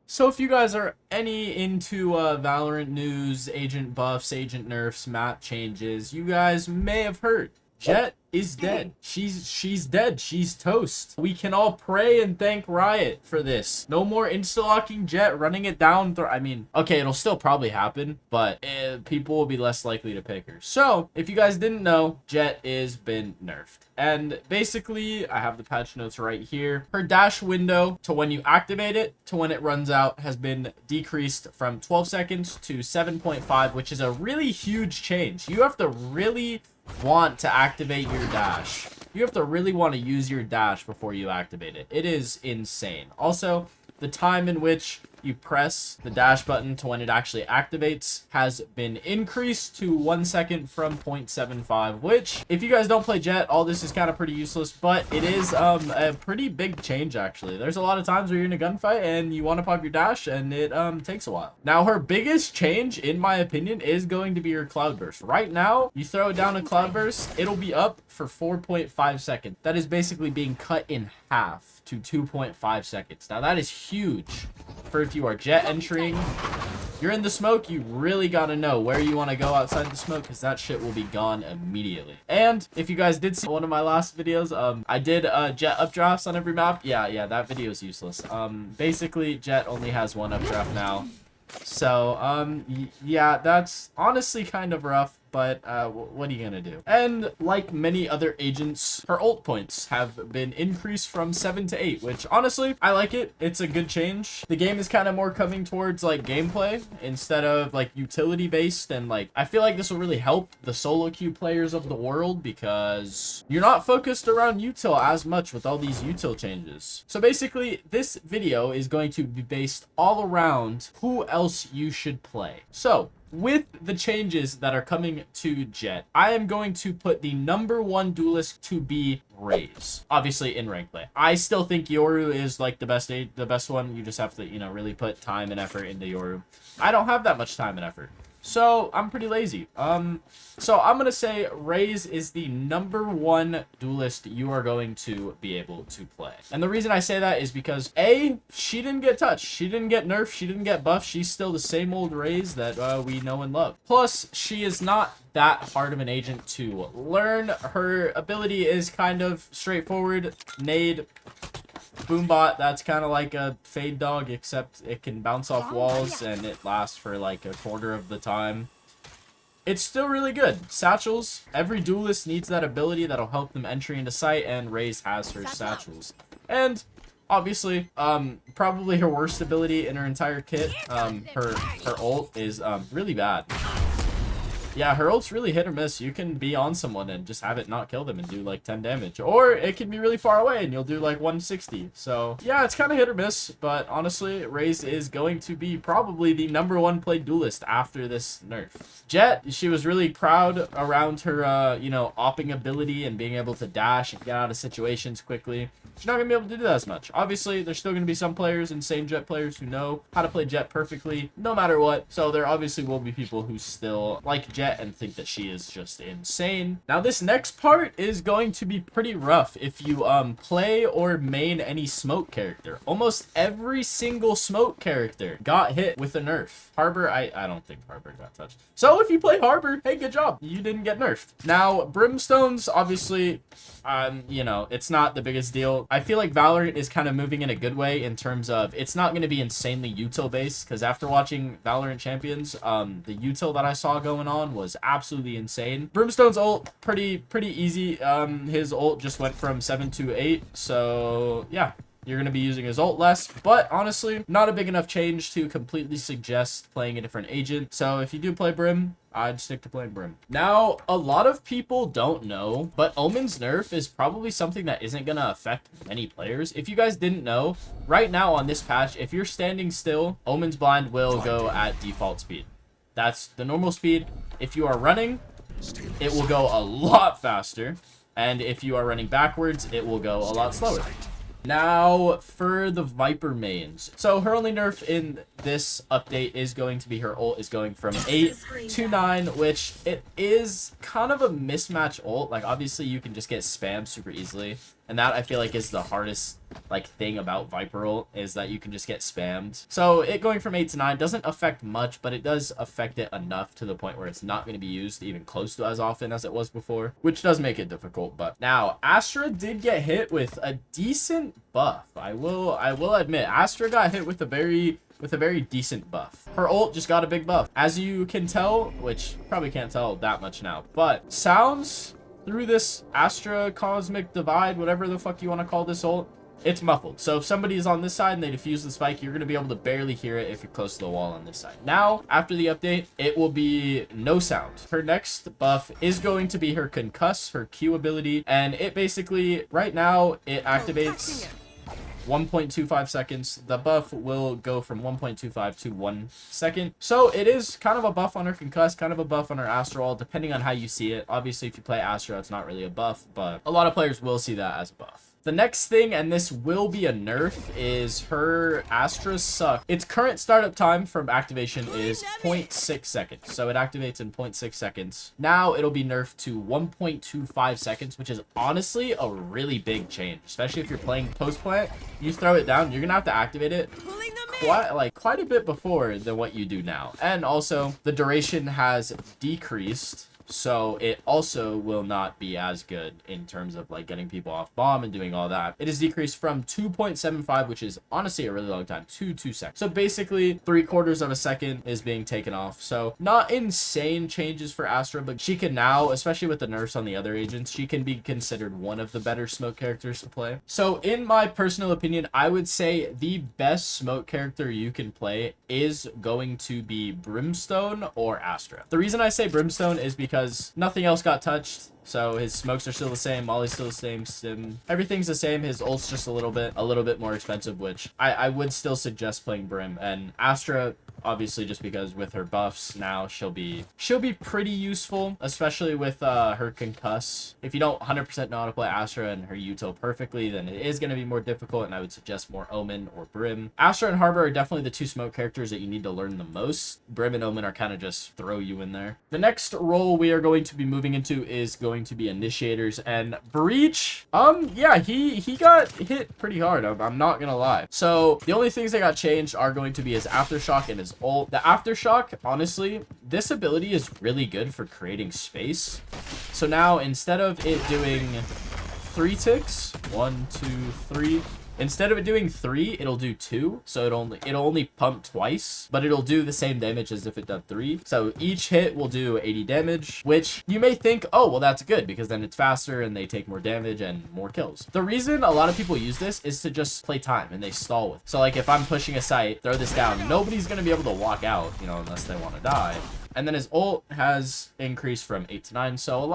So if you guys are any into Valorant news, agent buffs, agent nerfs, map changes, you guys may have heard Jett is dead. She's dead. She's toast. We can all pray and thank Riot for this. No more insta-locking Jett, running it down. I mean, okay, it'll still probably happen, but people will be less likely to pick her. So, if you guys didn't know, Jett is been nerfed. And basically, I have the patch notes right here. Her dash window to when you activate it to when it runs out has been decreased from 12 seconds to 7.5, which is a really huge change. You have to really want to activate your dash. You have to really want to use your dash before you activate it. It is insane. Also, the time in which you press the dash button to when it actually activates has been increased to 1 second from 0.75, which, if you guys don't play Jett, all this is kind of pretty useless, but it is a pretty big change, actually. There's a lot of times where you're in a gunfight and you want to pop your dash, and it takes a while. Now, her biggest change, in my opinion, is going to be her cloudburst. Right now, you throw down a cloudburst, it'll be up for 4.5 seconds. That is basically being cut in half to 2.5 seconds. Now, that is huge for if you are Jett entering. You're in the smoke, you really gotta know where you want to go outside the smoke, because that shit will be gone immediately. And if you guys did see one of my last videos, I did Jett updrafts on every map. Yeah, that video is useless. Basically, Jett only has one updraft now. So, yeah, that's honestly kind of rough, but what are you gonna do? And like many other agents, her ult points have been increased from 7 to 8, which honestly, I like it. It's a good change. The game is kind of more coming towards like gameplay instead of like utility based, and like I feel like this will really help the solo queue players of the world because you're not focused around util as much with all these util changes. So basically, this video is going to be based all around who else you should play. So with the changes that are coming to Jett, I am going to put the #1 duelist to be Raze. Obviously in rank play. I still think Yoru is like the best one. You just have to, you know, really put time and effort into Yoru. I don't have that much time and effort, so I'm pretty lazy. So I'm gonna say Raze is the #1 duelist you are going to be able to play. And the reason I say that is because A, she didn't get touched, she didn't get nerfed, she didn't get buffed, she's still the same old Raze that we know and love. Plus, she is not that hard of an agent to learn. Her ability is kind of straightforward. Nade, Boombot, that's kind of like a fade dog, except it can bounce off walls and it lasts for like a quarter of the time. It's still really good. Satchels, every duelist needs that ability that'll help them entry into sight, and Raze has her satchels. And obviously, probably her worst ability in her entire kit, her ult is really bad. Yeah, her ult's really hit or miss. You can be on someone and just have it not kill them and do like 10 damage. Or it can be really far away and you'll do like 160. So yeah, it's kind of hit or miss. But honestly, Raze is going to be probably the #1 played duelist after this nerf. Jett, she was really proud around her, you know, opping ability and being able to dash and get out of situations quickly. She's not going to be able to do that as much. Obviously, there's still going to be some players, insane Jett players, who know how to play Jett perfectly, no matter what. So there obviously will be people who still like Jett and think that she is just insane. Now, this next part is going to be pretty rough if you play or main any smoke character. Almost every single smoke character got hit with a nerf. Harbor, I don't think Harbor got touched. So if you play Harbor, hey, good job. You didn't get nerfed. Now, Brimstones, obviously, you know, it's not the biggest deal. I feel like Valorant is kind of moving in a good way in terms of it's not going to be insanely util based, because after watching Valorant Champions, the util that I saw going on was absolutely insane. Brimstone's ult, pretty easy. His ult just went from 7 to 8, so yeah. You're going to be using his ult less, but honestly, not a big enough change to completely suggest playing a different agent. So if you do play Brim, I'd stick to playing Brim. Now, a lot of people don't know, but Omen's nerf is probably something that isn't going to affect many players. If you guys didn't know, right now on this patch, if you're standing still, Omen's blind will go at default speed. That's the normal speed. If you are running, it will go a lot faster. And if you are running backwards, it will go a lot slower. Now, for the Viper mains. So, her only nerf in this update is going to be her ult is going from 8 to 9, which it is kind of a mismatch ult. Like, obviously, you can just get spammed super easily. And that I feel like is the hardest like thing about Viper ult, is that you can just get spammed. So it going from 8 to 9 doesn't affect much, but it does affect it enough to the point where it's not going to be used even close to as often as it was before, which does make it difficult. But now Astra did get hit with a decent buff. I will admit, Astra got hit with a very decent buff. Her ult just got a big buff. As you can tell, which probably can't tell that much now, but sounds through this Astra Cosmic Divide, whatever the fuck you want to call this ult, it's muffled. So if somebody is on this side and they defuse the spike, you're going to be able to barely hear it if you're close to the wall on this side. Now, after the update, it will be no sound. Her next buff is going to be her Concuss, her Q ability, and it basically, right now, it activates 1.25 seconds. The buff will go from 1.25 to 1 second. So it is kind of a buff on her Concuss, kind of a buff on her Astra ult, depending on how you see it. Obviously, if you play Astra, it's not really a buff, but a lot of players will see that as a buff. The next thing, and this will be a nerf, is her Astra Suck. Its current startup time from activation is 0.6 seconds. So it activates in 0.6 seconds. Now it'll be nerfed to 1.25 seconds, which is honestly a really big change, especially if you're playing post plant. You throw it down, you're gonna have to activate it quite a bit before than what you do now. And also the duration has decreased, so it also will not be as good in terms of like getting people off bomb and doing all that. It is decreased from 2.75, which is honestly a really long time, to 2 seconds. So basically 3/4 of a second is being taken off. So not insane changes for Astra, but she can now, especially with the nerfs on the other agents, she can be considered one of the better smoke characters to play. So in my personal opinion, I would say the best smoke character you can play is going to be Brimstone or Astra. The reason I say Brimstone is because nothing else got touched. So his smokes are still the same, Molly's still the same, Stim, everything's the same. His ult's just a little bit more expensive, which I would still suggest playing Brim. And Astra, obviously, just because with her buffs now, she'll be pretty useful, especially with her Concuss. If you don't 100% know how to play Astra and her util perfectly, then it is going to be more difficult, and I would suggest more Omen or Brim. Astra and Harbor are definitely the two smoke characters that you need to learn the most. Brim and Omen are kind of just throw you in there. The next role we are going to be moving into is going to be Initiators, and Breach, yeah, he got hit pretty hard. I'm not gonna lie. So the only things that got changed are going to be his Aftershock and his ult. The Aftershock, honestly, this ability is really good for creating space. So now instead of it doing 3 ticks, 1, 2, 3, instead of it doing 3, it'll do 2. So it'll only pump twice, but it'll do the same damage as if it did 3. So each hit will do 80 damage, which you may think, oh, well, that's good because then it's faster and they take more damage and more kills. The reason a lot of people use this is to just play time and they stall with. So like if I'm pushing a site, throw this down, nobody's going to be able to walk out, you know, unless they want to die. And then his ult has increased from 8 to 9. So a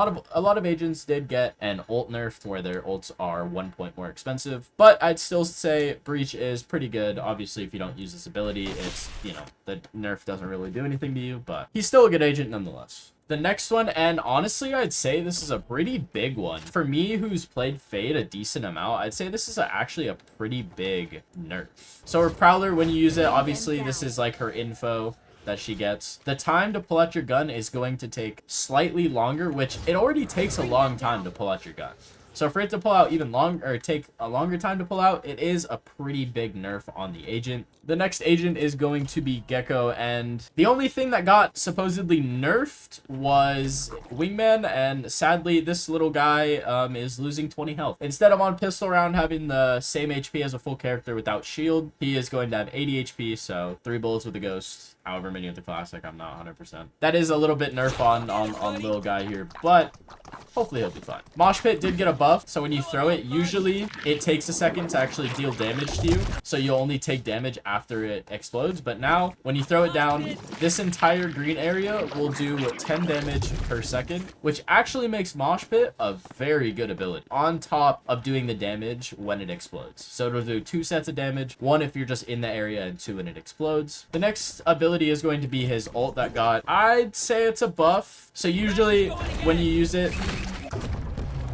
lot of agents did get an ult nerf where their ults are 1 point more expensive. But I'd still say Breach is pretty good. Obviously, if you don't use this ability, it's, you know, the nerf doesn't really do anything to you. But he's still a good agent nonetheless. The next one, and honestly, I'd say this is a pretty big one. For me, who's played Fade a decent amount, I'd say this is actually a pretty big nerf. So her Prowler, when you use it, obviously, this is like her info that she gets. The time to pull out your gun is going to take slightly longer, which it already takes a long time to pull out your gun. So for it to pull out even longer, or take a longer time to pull out, it is a pretty big nerf on the agent. The next agent is going to be Gecko, and the only thing that got supposedly nerfed was Wingman, and sadly, this little guy is losing 20 health. Instead of on pistol round having the same HP as a full character without shield, he is going to have 80 HP, so 3 bullets with a ghost, however many with the classic, I'm not 100%. That is a little bit nerf on little guy here, but hopefully he'll be fine. Mosh Pit did get a buff, so when you throw it, usually it takes a second to actually deal damage to you, so you'll only take damage after it explodes. But now, when you throw it down, this entire green area will do 10 damage per second, which actually makes Mosh Pit a very good ability, on top of doing the damage when it explodes. So it'll do 2 sets of damage, 1 if you're just in the area, and 2 when it explodes. The next ability is going to be his ult that got, I'd say it's a buff. So usually, when you use it,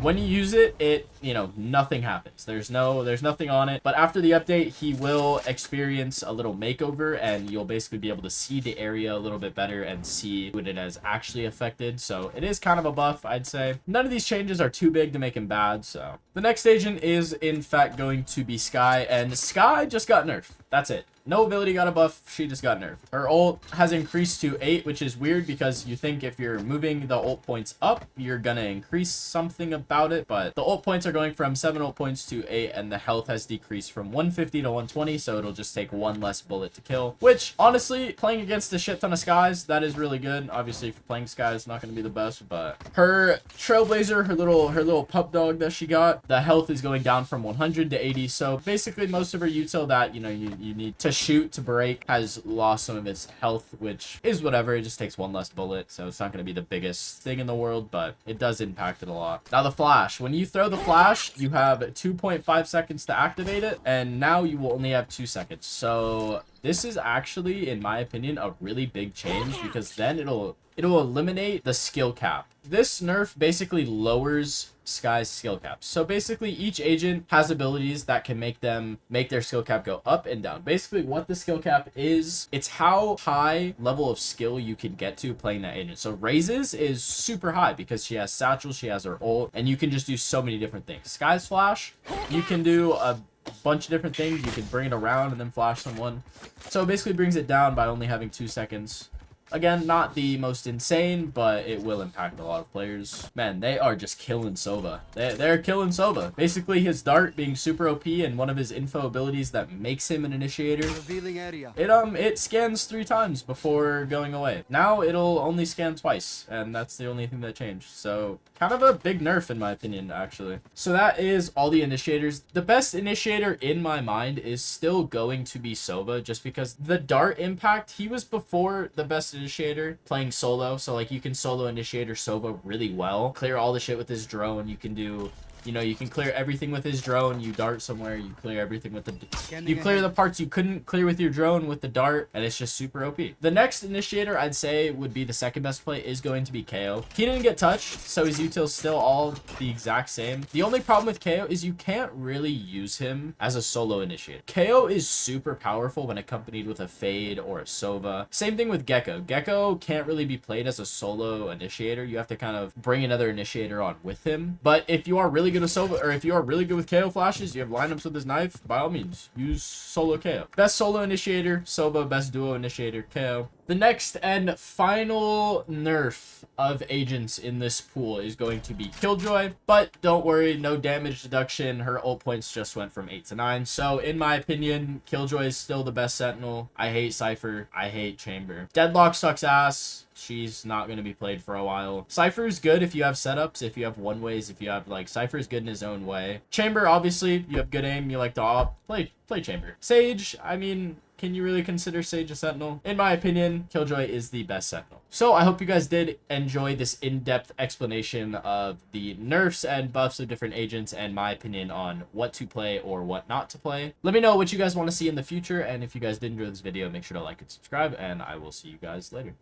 When you use it, nothing happens. There's nothing on it. But after the update, he will experience a little makeover, and you'll basically be able to see the area a little bit better and see what it has actually affected. So it is kind of a buff, I'd say. None of these changes are too big to make him bad. So the next agent is in fact going to be Skye, and Skye just got nerfed. That's it. No ability got a buff, she just got nerfed. Her ult has increased to 8, which is weird because you think if you're moving the ult points up, you're gonna increase something about it, but the ult points are going from 7 ult points to 8, and the health has decreased from 150 to 120, so it'll just take 1 less bullet to kill, which, honestly, playing against a shit ton of Skies, that is really good. Obviously, for playing Skye, it's not gonna be the best, but her Trailblazer, her little pup dog that she got, the health is going down from 100 to 80, so basically most of her util that, you need to shoot to break has lost some of its health, which is whatever. It just takes 1 less bullet, so it's not going to be the biggest thing in the world, but it does impact it a lot. Now the flash, when you throw the flash, you have 2.5 seconds to activate it, and now you will only have 2 seconds. So this is actually, in my opinion, a really big change, because then it'll eliminate the skill cap. This nerf basically lowers Skye's skill cap. So basically each agent has abilities that can make their skill cap go up and down. Basically what the skill cap is, it's how high level of skill you can get to playing that agent. So Raises is super high because she has satchel, she has her ult, and you can just do so many different things. Skye's flash, you can do a bunch of different things. You can bring it around and then flash someone. So it basically brings it down by only having 2 seconds. Again, not the most insane, but it will impact a lot of players. Man, they are just killing Sova. They're killing Sova. Basically, his dart being super OP and one of his info abilities that makes him an initiator. Revealing area. It scans 3 times before going away. Now it'll only scan twice, and that's the only thing that changed. So kind of a big nerf in my opinion, actually. So that is all the initiators. The best initiator in my mind is still going to be Sova, just because the dart impact, he was before the best initiator playing solo, so like you can solo initiator Sova really well, clear all the shit with his drone. You can do, you can clear everything with his drone. You dart somewhere, you clear everything with you clear the parts you couldn't clear with your drone with the dart, and it's just super OP. The next initiator I'd say would be the second best play is going to be KO. He didn't get touched, so his util's still all the exact same. The only problem with KO is you can't really use him as a solo initiator. KO is super powerful when accompanied with a Fade or a Sova. Same thing with Gecko. Gecko can't really be played as a solo initiator. You have to kind of bring another initiator on with him. But if you are really good with Sova, or if you are really good with KO flashes, you have lineups with his knife, by all means, use solo KO. Best solo initiator, Sova. Best duo initiator, KO. The next and final nerf of agents in this pool is going to be Killjoy, but don't worry, no damage deduction. Her ult points just went from 8 to 9. So in my opinion, Killjoy is still the best Sentinel. I hate Cypher. I hate Chamber. Deadlock sucks ass. She's not going to be played for a while. Cypher's good if you have setups, if you have one ways, if you have like Cypher's good in his own way. Chamber, obviously, you have good aim, you like to op. Play Chamber. Sage, I mean, can you really consider Sage a Sentinel? In my opinion, Killjoy is the best Sentinel. So I hope you guys did enjoy this in-depth explanation of the nerfs and buffs of different agents and my opinion on what to play or what not to play. Let me know what you guys want to see in the future, and if you guys did enjoy this video, make sure to like and subscribe, and I will see you guys later.